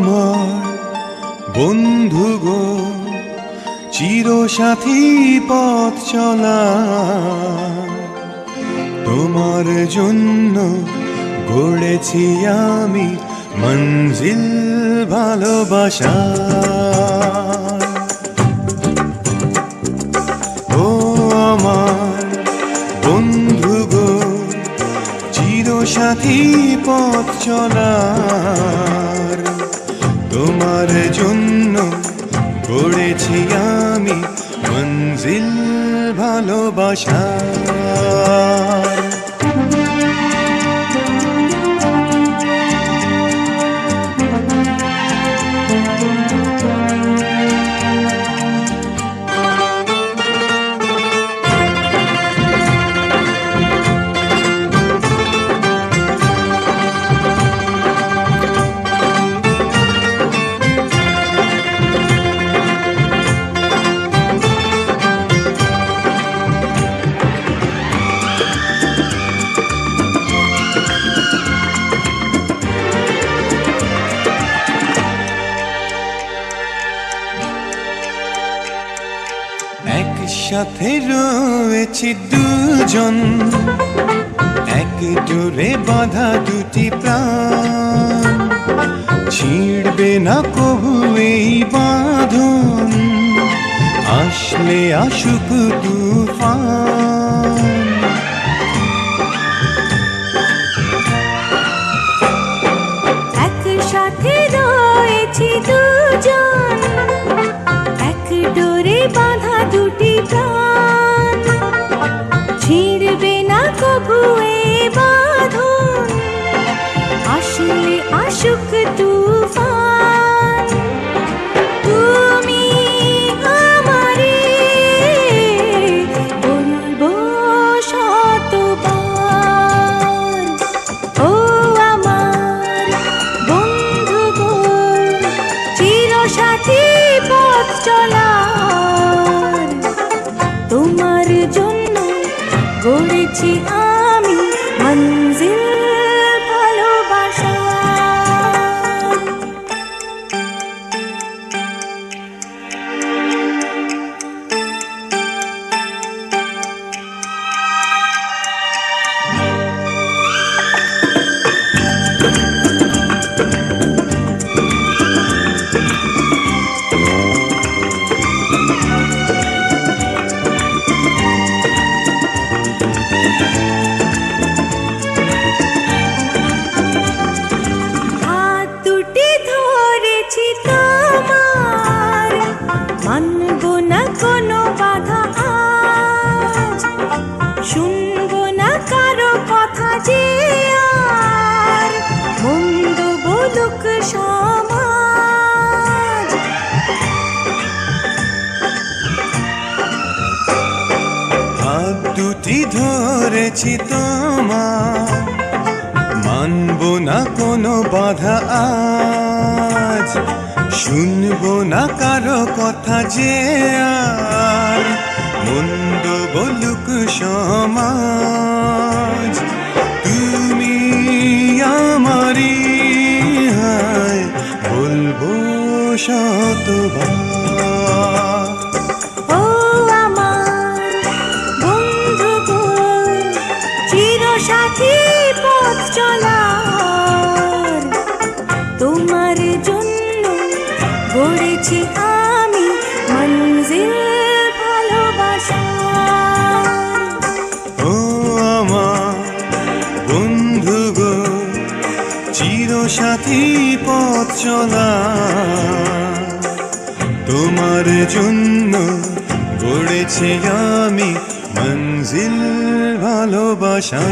আমার বন্ধু গো, চিরসাথী পথ চলা, তোমার জন্য গড়েছি আমি মঞ্জিল ভালোবাসা। ও আমার বন্ধু গো, চিরসাথী পথ চলার, তোমার জন্য গড়েছি আমি মঞ্জিল ভালোবাসা। একসাথে রয়েছি দুজন, এক ডোরে বাঁধা দুটি প্রাণ, ছিঁড়বে না কবু এই বাঁধন, আসলে আসুক তুফান। একসাথে রয়েছি দুজন, এক ডোরে বাঁধা দুটি প্রাণ, ছিঁড়বে না কভু এ বাঁধন, আসলে আসুক তুফান। তুমি আমারে বলবো শতবার, ও আমার বন্ধু গো, চিরসাথী পথ চলার, তোমার জন্য গড়েছি আমি মঞ্জিল ভালোবাসা। মানব না কোনো বাধা আজ, শুনবো না কারো কথা যে আর মন্দ বলুক সমাজ। হাত দুটি ধরেছি তোমার, মানব না কোনো বাধা আজ, শুনবো না কারো কথা যে আর মন্দ বলুক সমাজ। তুমি আমারি হায় বলবো শতবার, ও আমার বন্ধু গো, চিরসাথী পথ চলার, তোমার জন্য গড়েছি আমি মঞ্জিল ভালোবাসা। ও আমার বন্ধু গো, চিরসাথী পথ চলা, তোমার জন্য গড়েছি আমি মঞ্জিল ভালোবাসা।